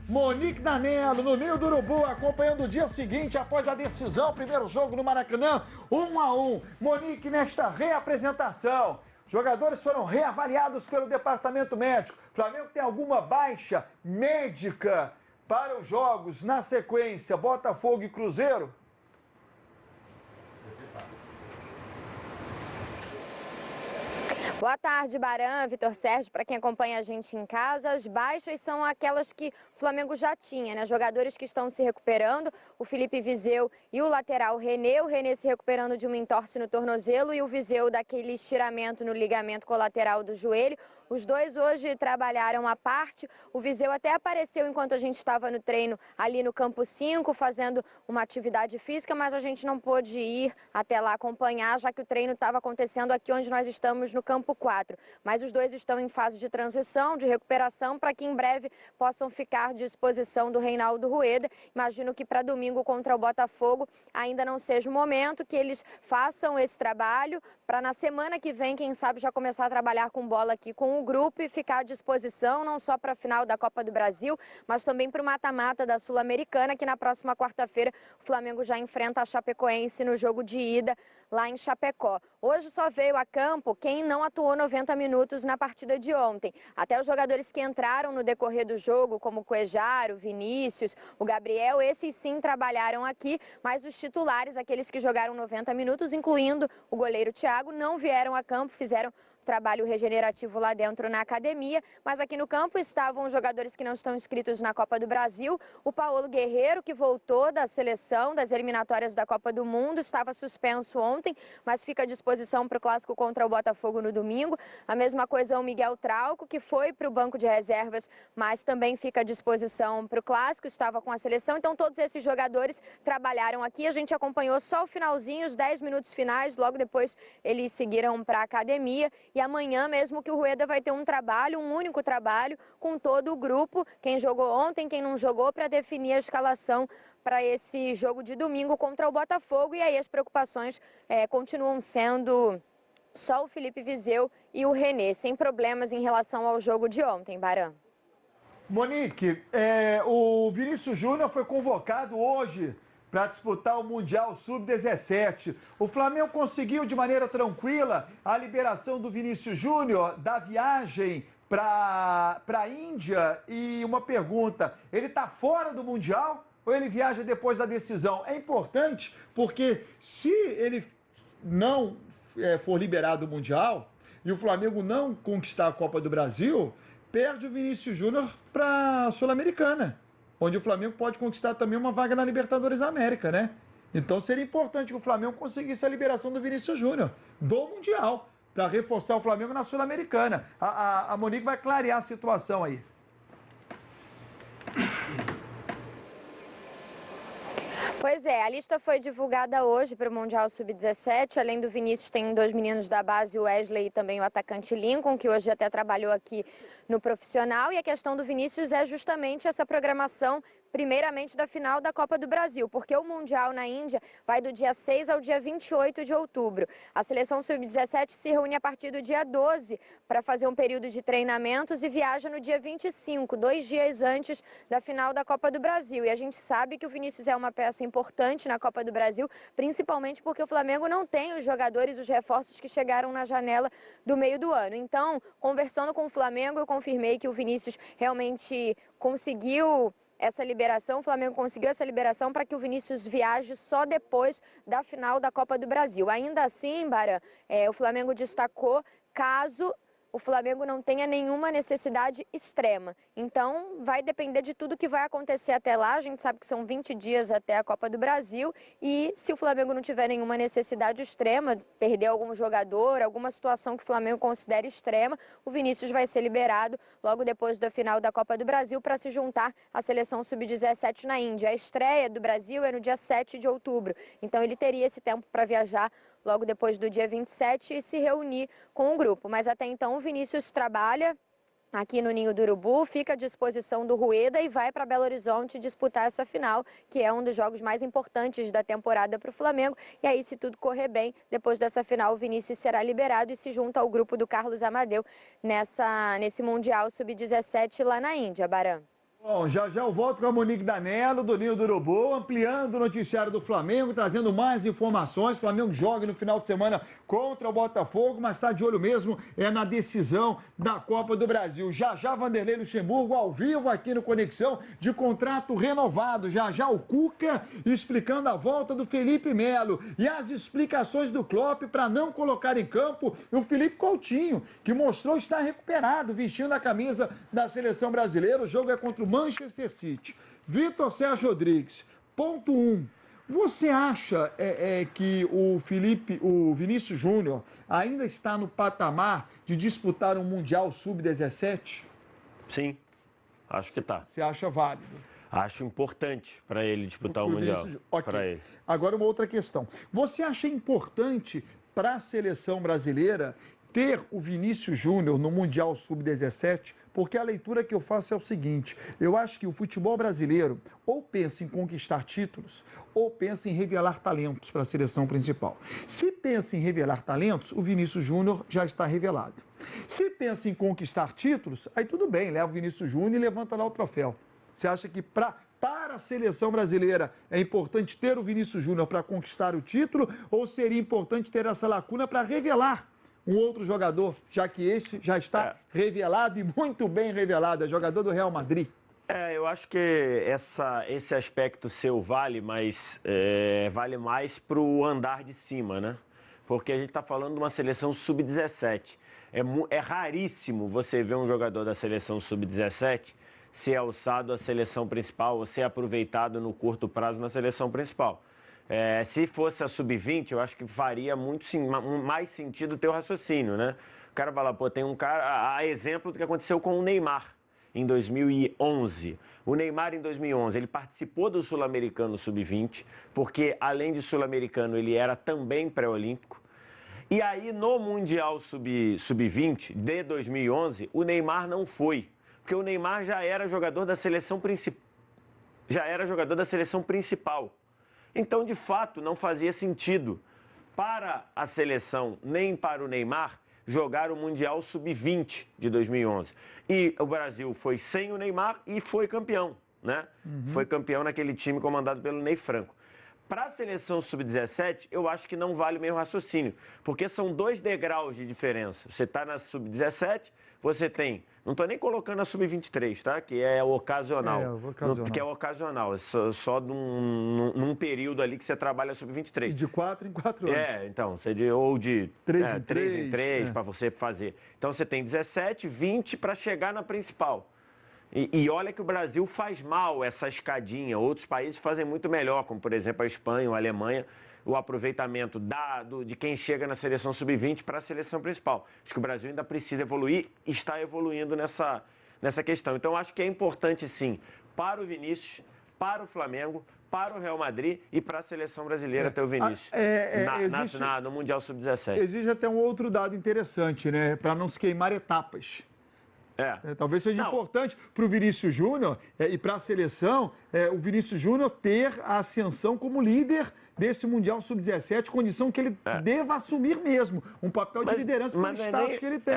Monique Nanello, no Ninho do Urubu, acompanhando o dia seguinte após a decisão, primeiro jogo no Maracanã, 1-1. Monique, nesta reapresentação, jogadores foram reavaliados pelo departamento médico. Flamengo tem alguma baixa médica para os jogos na sequência, Botafogo e Cruzeiro? Boa tarde, Baran, Vitor Sérgio, para quem acompanha a gente em casa. As baixas são aquelas que o Flamengo já tinha, né? Jogadores que estão se recuperando, o Felipe Viseu e o lateral René. O René se recuperando de uma entorse no tornozelo e o Viseu daquele estiramento no ligamento colateral do joelho. Os dois hoje trabalharam à parte. O Viseu até apareceu enquanto a gente estava no treino ali no campo 5, fazendo uma atividade física, mas a gente não pôde ir até lá acompanhar, já que o treino estava acontecendo aqui onde nós estamos no campo 4. Mas os dois estão em fase de transição, de recuperação, para que em breve possam ficar à disposição do Reinaldo Rueda. Imagino que para domingo contra o Botafogo ainda não seja o momento, que eles façam esse trabalho, para na semana que vem, quem sabe, já começar a trabalhar com bola aqui com o grupo e ficar à disposição não só para a final da Copa do Brasil, mas também para o mata-mata da Sul-Americana, que na próxima quarta-feira o Flamengo já enfrenta a Chapecoense no jogo de ida lá em Chapecó. Hoje só veio a campo quem não atuou 90 minutos na partida de ontem. Até os jogadores que entraram no decorrer do jogo, como o Cuejaro, o Vinícius, o Gabriel, esses sim trabalharam aqui, mas os titulares, aqueles que jogaram 90 minutos, incluindo o goleiro Thiago, não vieram a campo, fizeram trabalho regenerativo lá dentro na academia, mas aqui no campo estavam os jogadores que não estão inscritos na Copa do Brasil. O Paulo Guerreiro, que voltou da seleção das eliminatórias da Copa do Mundo, estava suspenso ontem, mas fica à disposição para o clássico contra o Botafogo no domingo. A mesma coisa o Miguel Trauco, que foi para o banco de reservas, mas também fica à disposição para o clássico, estava com a seleção. Então todos esses jogadores trabalharam aqui, a gente acompanhou só o finalzinho, os 10 minutos finais, logo depois eles seguiram para a academia. E amanhã mesmo que o Rueda vai ter um trabalho, um único trabalho, com todo o grupo, quem jogou ontem, quem não jogou, para definir a escalação para esse jogo de domingo contra o Botafogo. E aí as preocupações continuam sendo só o Felipe Viseu e o René, sem problemas em relação ao jogo de ontem, Baran. Monique, o Vinícius Júnior foi convocado hoje para disputar o Mundial Sub-17. O Flamengo conseguiu de maneira tranquila a liberação do Vinícius Júnior da viagem para a Índia. E uma pergunta, ele está fora do Mundial ou ele viaja depois da decisão? É importante porque se ele não for liberado do Mundial e o Flamengo não conquistar a Copa do Brasil, perde o Vinícius Júnior para a Sul-Americana, onde o Flamengo pode conquistar também uma vaga na Libertadores da América, né? Então seria importante que o Flamengo conseguisse a liberação do Vinícius Júnior do Mundial, para reforçar o Flamengo na Sul-Americana. A Monique vai clarear a situação aí. Pois é, a lista foi divulgada hoje para o Mundial Sub-17. Além do Vinícius, tem dois meninos da base, o Wesley e também o atacante Lincoln, que hoje até trabalhou aqui no profissional. E a questão do Vinícius é justamente essa programação, primeiramente da final da Copa do Brasil, porque o Mundial na Índia vai do dia 6 ao dia 28 de outubro. A seleção Sub-17 se reúne a partir do dia 12 para fazer um período de treinamentos e viaja no dia 25, 2 dias antes da final da Copa do Brasil. E a gente sabe que o Vinícius é uma peça importante na Copa do Brasil, principalmente porque o Flamengo não tem os jogadores, os reforços que chegaram na janela do meio do ano. Então, conversando com o Flamengo, eu confirmei que o Vinícius realmente conseguiu essa liberação, o Flamengo conseguiu essa liberação para que o Vinícius viaje só depois da final da Copa do Brasil. Ainda assim, Baran, o Flamengo destacou caso o Flamengo não tenha nenhuma necessidade extrema. Então, vai depender de tudo que vai acontecer até lá. A gente sabe que são 20 dias até a Copa do Brasil e se o Flamengo não tiver nenhuma necessidade extrema, perder algum jogador, alguma situação que o Flamengo considere extrema, o Vinícius vai ser liberado logo depois da final da Copa do Brasil para se juntar à seleção Sub-17 na Índia. A estreia do Brasil é no dia 7 de outubro, então ele teria esse tempo para viajar logo depois do dia 27 e se reunir com o grupo. Mas até então o Vinícius trabalha aqui no Ninho do Urubu, fica à disposição do Rueda e vai para Belo Horizonte disputar essa final, que é um dos jogos mais importantes da temporada para o Flamengo. E aí, se tudo correr bem, depois dessa final, o Vinícius será liberado e se junta ao grupo do Carlos Amadeu nesse Mundial Sub-17 lá na Índia, Baran. Bom, já eu volto com a Monique Danello, do Ninho do Urubu, ampliando o noticiário do Flamengo, trazendo mais informações. O Flamengo joga no final de semana contra o Botafogo, mas está de olho mesmo na decisão da Copa do Brasil. Já Vanderlei Luxemburgo, ao vivo aqui no Conexão, de contrato renovado. Já o Cuca explicando a volta do Felipe Melo e as explicações do Klopp para não colocar em campo o Felipe Coutinho, que mostrou estar recuperado, vestindo a camisa da seleção brasileira. O jogo é contra o Manchester City. Vitor Sérgio Rodrigues, ponto 1. Você acha que o Vinícius Júnior ainda está no patamar de disputar um Mundial Sub-17? Sim, acho que está. Você acha válido? Acho importante para ele disputar o Mundial. Ok. Para ele. Agora uma outra questão. Você acha importante para a seleção brasileira ter o Vinícius Júnior no Mundial Sub-17? Porque a leitura que eu faço é o seguinte: eu acho que o futebol brasileiro ou pensa em conquistar títulos ou pensa em revelar talentos para a seleção principal. Se pensa em revelar talentos, o Vinícius Júnior já está revelado. Se pensa em conquistar títulos, aí tudo bem, leva o Vinícius Júnior e levanta lá o troféu. Você acha que para a seleção brasileira é importante ter o Vinícius Júnior para conquistar o título ou seria importante ter essa lacuna para revelar um outro jogador, já que esse já está revelado e muito bem revelado, é jogador do Real Madrid? Eu acho que esse aspecto seu vale, mas vale mais para o andar de cima, né? Porque a gente está falando de uma seleção sub-17. É raríssimo você ver um jogador da seleção sub-17 ser alçado à seleção principal ou ser aproveitado no curto prazo na seleção principal. Se fosse a sub-20, eu acho que faria mais sentido ter o raciocínio, né? O cara fala, pô, tem um cara... A exemplo do que aconteceu com o Neymar em 2011. O Neymar, em 2011, ele participou do Sul-Americano Sub-20, porque, além de Sul-Americano, ele era também pré-olímpico. E aí, no Mundial Sub-20 de 2011, o Neymar não foi, porque o Neymar já era jogador da seleção principal. Então, de fato, não fazia sentido para a seleção, nem para o Neymar, jogar o Mundial Sub-20 de 2011. E o Brasil foi sem o Neymar e foi campeão, né? Foi campeão naquele time comandado pelo Ney Franco. Para a seleção Sub-17, eu acho que não vale o meu raciocínio, porque são 2 degraus de diferença. Você está na Sub-17, você tem... Não estou nem colocando a Sub-23, tá? Que é ocasional. Que é ocasional, só num período ali que você trabalha Sub-23. E de 4 em 4 anos. Então, ou de 3 em 3 para você fazer. Então, você tem 17, 20 para chegar na principal. E olha que o Brasil faz mal essa escadinha. Outros países fazem muito melhor, como, por exemplo, a Espanha ou a Alemanha, o aproveitamento de quem chega na seleção sub-20 para a seleção principal. Acho que o Brasil ainda precisa evoluir e está evoluindo nessa questão. Então, acho que é importante, sim, para o Vinícius, para o Flamengo, para o Real Madrid e para a seleção brasileira ter o Vinícius no Mundial Sub-17. Existe até um outro dado interessante, né? Para não se queimar etapas. Talvez seja importante para o Vinícius Júnior e para a seleção o Vinícius Júnior ter a ascensão como líder desse Mundial Sub-17, condição que ele deva assumir mesmo, um papel de liderança pelo status que ele tem.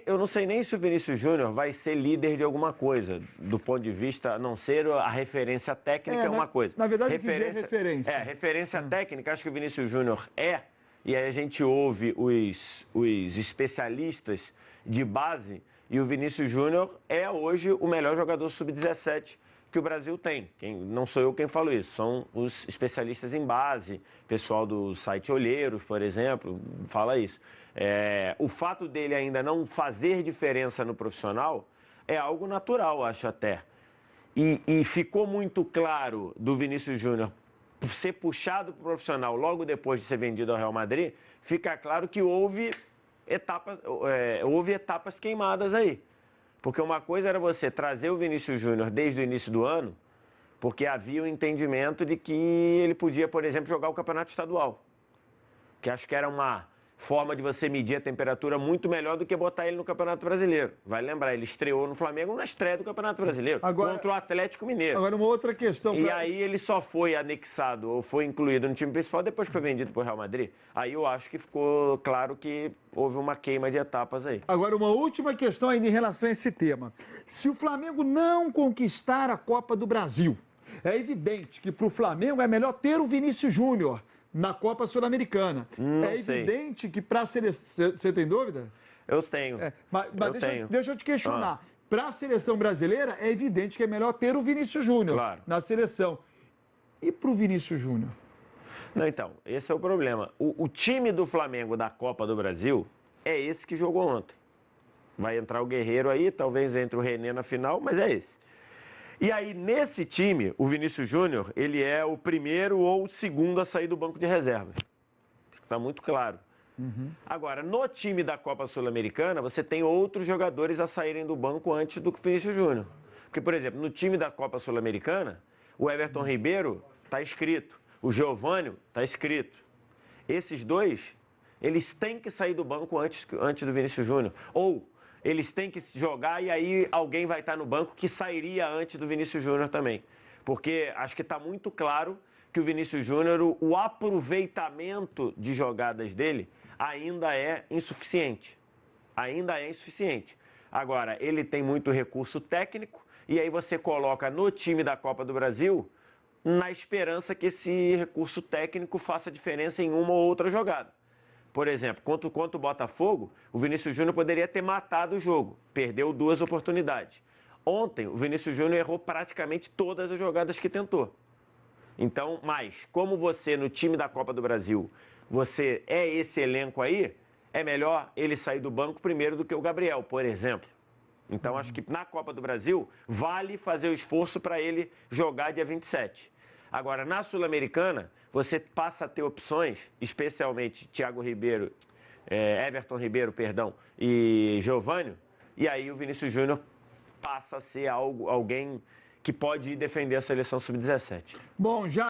Eu não sei nem se o Vinícius Júnior vai ser líder de alguma coisa, do ponto de vista, a não ser a referência técnica é uma coisa. Na verdade, referência. Referência técnica, acho que o Vinícius Júnior e aí a gente ouve os especialistas de base. E o Vinícius Júnior é hoje o melhor jogador sub-17 que o Brasil tem. Não sou eu quem falo isso, são os especialistas em base, pessoal do site Olheiros, por exemplo, fala isso. O fato dele ainda não fazer diferença no profissional é algo natural, acho até. E ficou muito claro do Vinícius Júnior ser puxado para o profissional logo depois de ser vendido ao Real Madrid, fica claro que houve etapas queimadas aí. Porque uma coisa era você trazer o Vinícius Júnior desde o início do ano, porque havia o entendimento de que ele podia, por exemplo, jogar o campeonato estadual. Que acho que era forma de você medir a temperatura muito melhor do que botar ele no Campeonato Brasileiro. Vai lembrar, ele estreou no Flamengo na estreia do Campeonato Brasileiro, contra o Atlético Mineiro. Agora, uma outra questão... E aí ele só foi anexado ou foi incluído no time principal depois que foi vendido para o Real Madrid. Aí eu acho que ficou claro que houve uma queima de etapas aí. Agora, uma última questão ainda em relação a esse tema. Se o Flamengo não conquistar a Copa do Brasil, é evidente que para o Flamengo é melhor ter o Vinícius Júnior na Copa Sul-Americana. É evidente que para a seleção... Você tem dúvida? Eu tenho. Mas deixa eu te questionar. Para a seleção brasileira, é evidente que é melhor ter o Vinícius Júnior na seleção. E para o Vinícius Júnior? Não, então, esse é o problema. O time do Flamengo da Copa do Brasil é esse que jogou ontem. Vai entrar o Guerreiro aí, talvez entre o René na final, mas é esse. E aí, nesse time, o Vinícius Júnior, ele é o primeiro ou o segundo a sair do banco de reserva. Está muito claro. Agora, no time da Copa Sul-Americana, você tem outros jogadores a saírem do banco antes do Vinícius Júnior. Porque, por exemplo, no time da Copa Sul-Americana, o Everton Ribeiro está inscrito, o Giovânio está inscrito. Esses dois, eles têm que sair do banco antes do Vinícius Júnior. Ou eles têm que jogar e aí alguém vai estar no banco que sairia antes do Vinícius Júnior também. Porque acho que está muito claro que o Vinícius Júnior, o aproveitamento de jogadas dele ainda é insuficiente. Ainda é insuficiente. Agora, ele tem muito recurso técnico e aí você coloca no time da Copa do Brasil na esperança que esse recurso técnico faça diferença em uma ou outra jogada. Por exemplo, contra o Botafogo, o Vinícius Júnior poderia ter matado o jogo. Perdeu 2 oportunidades. Ontem, o Vinícius Júnior errou praticamente todas as jogadas que tentou. Então, mas como você no time da Copa do Brasil, você é esse elenco aí, é melhor ele sair do banco primeiro do que o Gabriel, por exemplo. Então, acho que na Copa do Brasil, vale fazer o esforço para ele jogar dia 27. Agora, na Sul-Americana, você passa a ter opções, especialmente Thiago Ribeiro, Everton Ribeiro, perdão, e Giovânio, e aí o Vinícius Júnior passa a ser alguém que pode ir defender a seleção sub-17. Bom, já